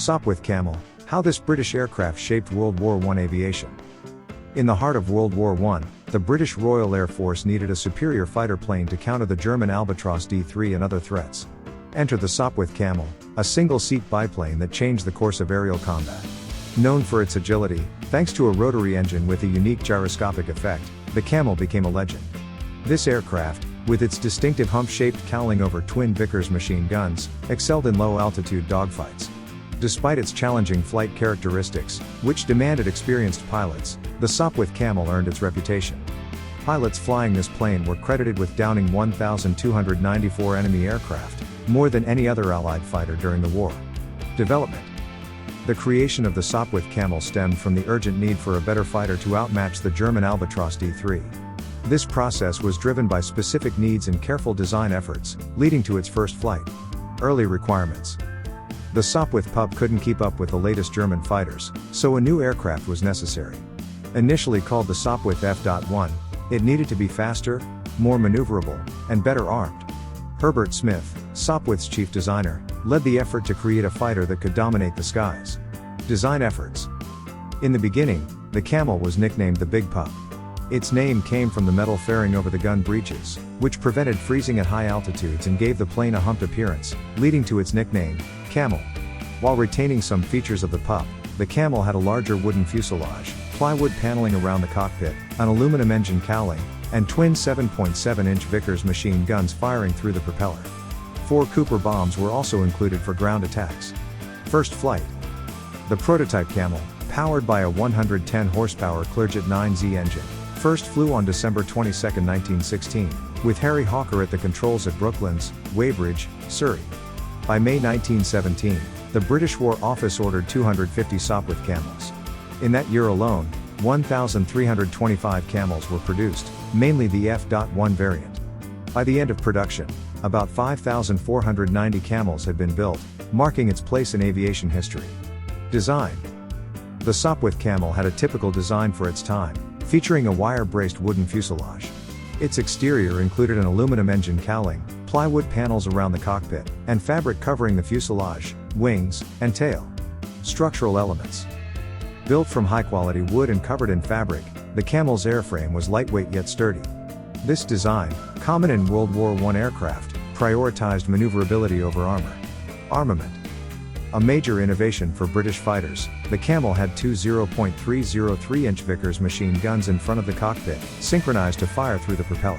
Sopwith Camel, how this British aircraft shaped World War I aviation. In the heart of World War I, the British Royal Air Force needed a superior fighter plane to counter the German Albatros D.III and other threats. Enter the Sopwith Camel, a single-seat biplane that changed the course of aerial combat. Known for its agility, thanks to a rotary engine with a unique gyroscopic effect, the Camel became a legend. This aircraft, with its distinctive hump-shaped cowling over twin Vickers machine guns, excelled in low-altitude dogfights. Despite its challenging flight characteristics, which demanded experienced pilots, the Sopwith Camel earned its reputation. Pilots flying this plane were credited with downing 1,294 enemy aircraft, more than any other Allied fighter during the war. Development. The creation of the Sopwith Camel stemmed from the urgent need for a better fighter to outmatch the German Albatros D.III. This process was driven by specific needs and careful design efforts, leading to its first flight. Early requirements. The Sopwith pup couldn't keep up with the latest German fighters, so a new aircraft was necessary. Initially called the Sopwith F.1, it needed to be faster, more maneuverable, and better armed. Herbert Smith, Sopwith's chief designer, led the effort to create a fighter that could dominate the skies. Design efforts. In the beginning, the Camel was nicknamed the Big Pup. Its name came from the metal fairing over the gun breeches, which prevented freezing at high altitudes and gave the plane a humped appearance, leading to its nickname, Camel. While retaining some features of the pup, the Camel had a larger wooden fuselage, plywood paneling around the cockpit, an aluminum engine cowling, and twin 7.7-inch Vickers machine guns firing through the propeller. 4 Cooper bombs were also included for ground attacks. First flight. The prototype Camel, powered by a 110 horsepower Clerget 9Z engine, first flew on December 22, 1916, with Harry Hawker at the controls at Brooklands, Weybridge, Surrey. By May 1917, the British War Office ordered 250 Sopwith Camels. In that year alone, 1,325 Camels were produced, mainly the F.1 variant. By the end of production, about 5,490 Camels had been built, marking its place in aviation history. Design. The Sopwith Camel had a typical design for its time, featuring a wire-braced wooden fuselage. Its exterior included an aluminum engine cowling, plywood panels around the cockpit, and fabric covering the fuselage, wings, and tail. Structural elements. Built from high-quality wood and covered in fabric, the Camel's airframe was lightweight yet sturdy. This design, common in World War I aircraft, prioritized maneuverability over armor. Armament. A major innovation for British fighters, the Camel had two 0.303-inch Vickers machine guns in front of the cockpit, synchronized to fire through the propeller.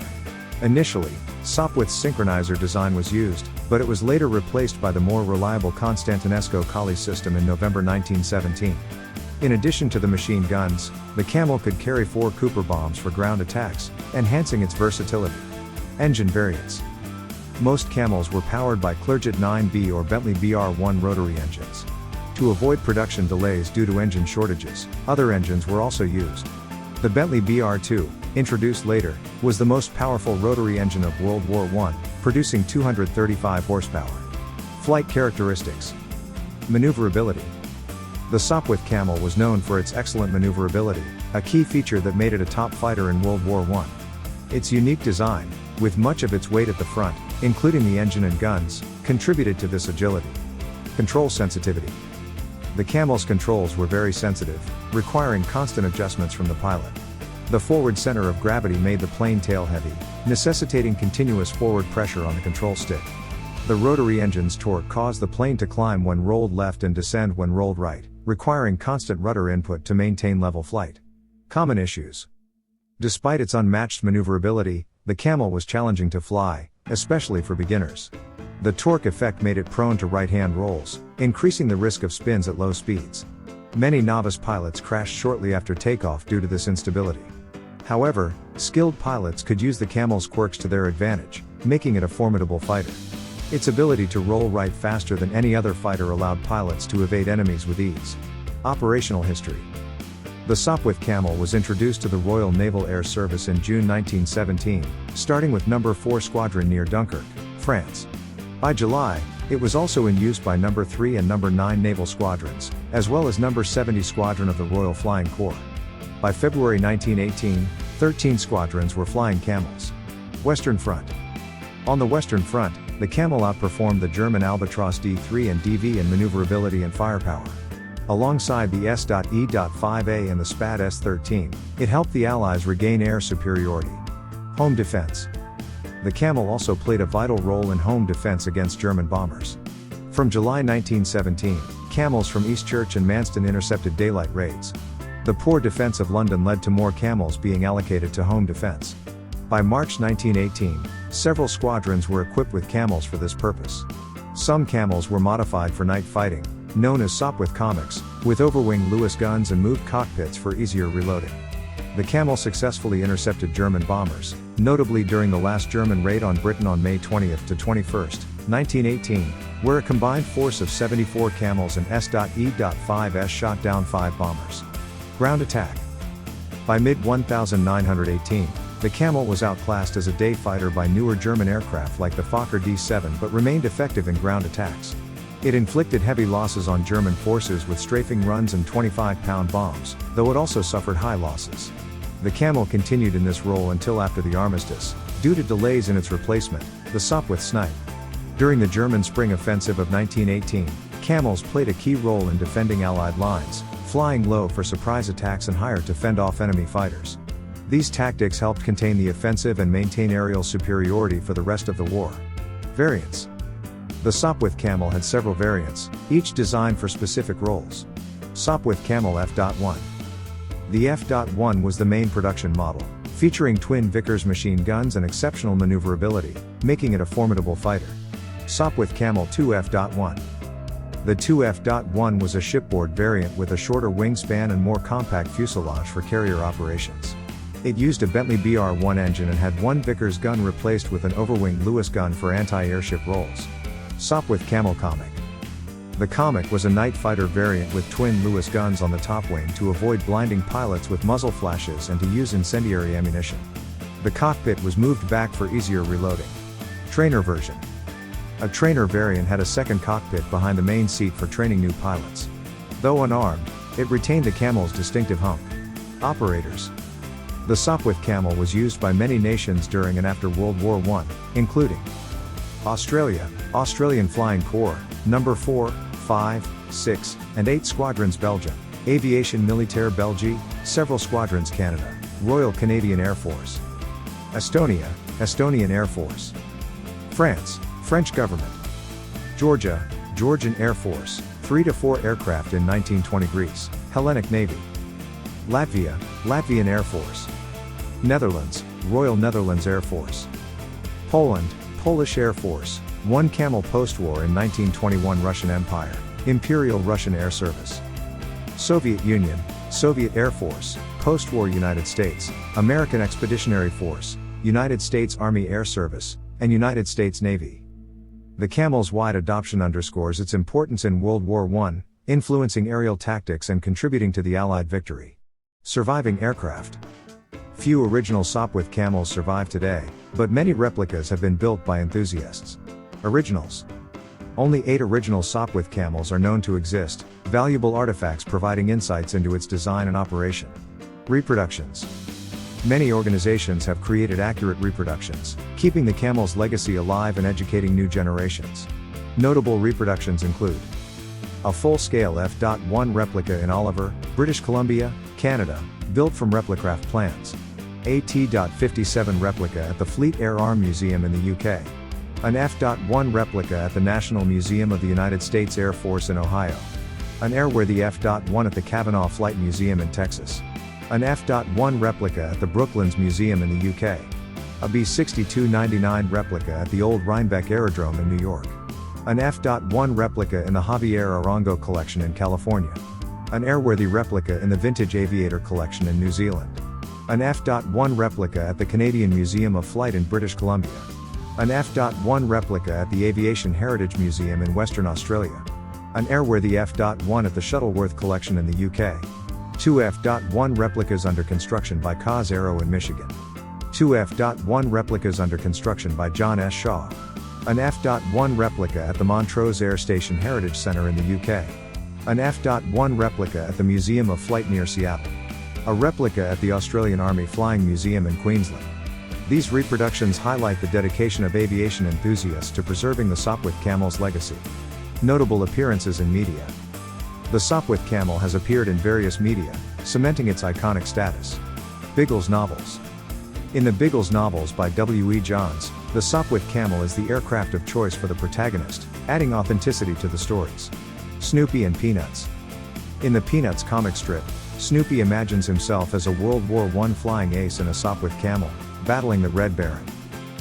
Initially, Sopwith's synchronizer design was used, but it was later replaced by the more reliable Constantinesco Colli system in November 1917. In addition to the machine guns, the Camel could carry 4 Cooper bombs for ground attacks, enhancing its versatility. Engine variants. Most Camels were powered by Clerget 9B or Bentley BR1 rotary engines. To avoid production delays due to engine shortages, other engines were also used. The Bentley BR2, introduced later, was the most powerful rotary engine of World War I, producing 235 horsepower. Flight characteristics. Maneuverability. The Sopwith Camel was known for its excellent maneuverability, a key feature that made it a top fighter in World War I. Its unique design, with much of its weight at the front, including the engine and guns, contributed to this agility. Control sensitivity. The Camel's controls were very sensitive, requiring constant adjustments from the pilot. The forward center of gravity made the plane tail-heavy, necessitating continuous forward pressure on the control stick. The rotary engine's torque caused the plane to climb when rolled left and descend when rolled right, requiring constant rudder input to maintain level flight. Common issues. Despite its unmatched maneuverability, the Camel was challenging to fly, especially for beginners. The torque effect made it prone to right-hand rolls, increasing the risk of spins at low speeds. Many novice pilots crashed shortly after takeoff due to this instability. However, skilled pilots could use the Camel's quirks to their advantage, making it a formidable fighter. Its ability to roll right faster than any other fighter allowed pilots to evade enemies with ease. Operational history. The Sopwith Camel was introduced to the Royal Naval Air Service in June 1917, starting with No. 4 Squadron near Dunkirk, France. By July, it was also in use by No. 3 and No. 9 Naval Squadrons, as well as No. 70 Squadron of the Royal Flying Corps. By February 1918, 13 squadrons were flying Camels. Western Front. On the Western Front, The Camel outperformed the German Albatros D.III and DV in maneuverability and firepower. Alongside the S.E.5A and the SPAD S-13, it helped the Allies regain air superiority. Home defense. The Camel also played a vital role in home defense against German bombers. From July 1917, Camels from Eastchurch and Manston intercepted daylight raids. The poor defense of London led to more Camels being allocated to home defense. By March 1918, several squadrons were equipped with Camels for this purpose. Some Camels were modified for night fighting, known as Sopwith Camels, with overwing Lewis guns and moved cockpits for easier reloading. The Camel successfully intercepted German bombers, notably during the last German raid on Britain on May 20 to 21, 1918, where a combined force of 74 Camels and S.E.5S shot down 5 bombers. Ground attack. By mid-1918, the Camel was outclassed as a day fighter by newer German aircraft like the Fokker D-7 but remained effective in ground attacks. It inflicted heavy losses on German forces with strafing runs and 25-pound bombs, though it also suffered high losses. The Camel continued in this role until after the armistice, due to delays in its replacement, the Sopwith Snipe. During the German Spring Offensive of 1918, Camels played a key role in defending Allied lines, flying low for surprise attacks and higher to fend off enemy fighters. These tactics helped contain the offensive and maintain aerial superiority for the rest of the war. Variants. The Sopwith Camel had several variants, each designed for specific roles. Sopwith Camel F.1. The F.1 was the main production model, featuring twin Vickers machine guns and exceptional maneuverability, making it a formidable fighter. Sopwith Camel 2 F.1. The 2F.1 was a shipboard variant with a shorter wingspan and more compact fuselage for carrier operations. It used a Bentley BR-1 engine and had one Vickers gun replaced with an overwing Lewis gun for anti-airship roles. Sopwith Camel Comic. The Comic was a night fighter variant with twin Lewis guns on the top wing to avoid blinding pilots with muzzle flashes and to use incendiary ammunition. The cockpit was moved back for easier reloading. Trainer version. A trainer variant had a second cockpit behind the main seat for training new pilots. Though unarmed, it retained the Camel's distinctive hump. Operators. The Sopwith Camel was used by many nations during and after World War I, including Australia, Australian Flying Corps, No. 4, 5, 6, and 8 Squadrons Belgium, Aviation Militaire Belgique, several squadrons Canada, Royal Canadian Air Force. Estonia, Estonian Air Force. France, French government. Georgia, Georgian Air Force, 3 to 4 aircraft in 1920 Greece, Hellenic Navy. Latvia, Latvian Air Force. Netherlands, Royal Netherlands Air Force. Poland, Polish Air Force, 1 Camel post-war in 1921 Russian Empire, Imperial Russian Air Service. Soviet Union, Soviet Air Force, post-war United States, American Expeditionary Force, United States Army Air Service, and United States Navy. The Camel's wide adoption underscores its importance in World War I, influencing aerial tactics and contributing to the Allied victory. Surviving aircraft. Few original Sopwith Camels survive today, but many replicas have been built by enthusiasts. Originals. Only 8 original Sopwith Camels are known to exist, valuable artifacts providing insights into its design and operation. Reproductions. Many organizations have created accurate reproductions, keeping the Camel's legacy alive and educating new generations. Notable reproductions include a full-scale F.1 replica in Oliver, British Columbia, Canada, built from Replicraft plans. A T.57 replica at the Fleet Air Arm Museum in the UK. An F.1 replica at the National Museum of the United States Air Force in Ohio. An airworthy F.1 at the Cavanaugh Flight Museum in Texas. An F.1 replica at the Brooklands Museum in the UK. A B-6299 replica at the Old Rhinebeck Aerodrome in New York. An F.1 replica in the Javier Arango Collection in California. An airworthy replica in the Vintage Aviator Collection in New Zealand. An F.1 replica at the Canadian Museum of Flight in British Columbia. An F.1 replica at the Aviation Heritage Museum in Western Australia. An airworthy F.1 at the Shuttleworth Collection in the UK. 2 F.1 replicas under construction by Cause Aero in Michigan. 2 F.1 replicas under construction by John S. Shaw. An F.1 replica at the Montrose Air Station Heritage Centre in the UK. An F.1 replica at the Museum of Flight near Seattle. A replica at the Australian Army Flying Museum in Queensland. These reproductions highlight the dedication of aviation enthusiasts to preserving the Sopwith Camel's legacy. Notable appearances in media. The Sopwith Camel has appeared in various media, cementing its iconic status. Biggles novels. In the Biggles novels by W. E. Johns, the Sopwith Camel is the aircraft of choice for the protagonist, adding authenticity to the stories. Snoopy and Peanuts. In the Peanuts comic strip, Snoopy imagines himself as a World War I flying ace in a Sopwith Camel, battling the Red Baron.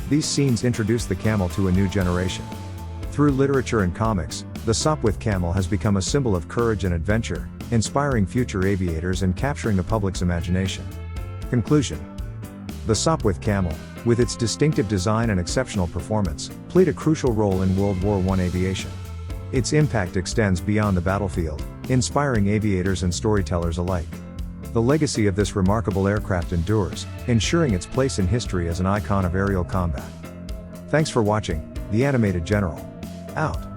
These scenes introduce the camel to a new generation. Through literature and comics, the Sopwith Camel has become a symbol of courage and adventure, inspiring future aviators and capturing the public's imagination. Conclusion. The Sopwith Camel, with its distinctive design and exceptional performance, played a crucial role in World War I aviation. Its impact extends beyond the battlefield, inspiring aviators and storytellers alike. The legacy of this remarkable aircraft endures, ensuring its place in history as an icon of aerial combat. Thanks for watching, The Animated General. Out.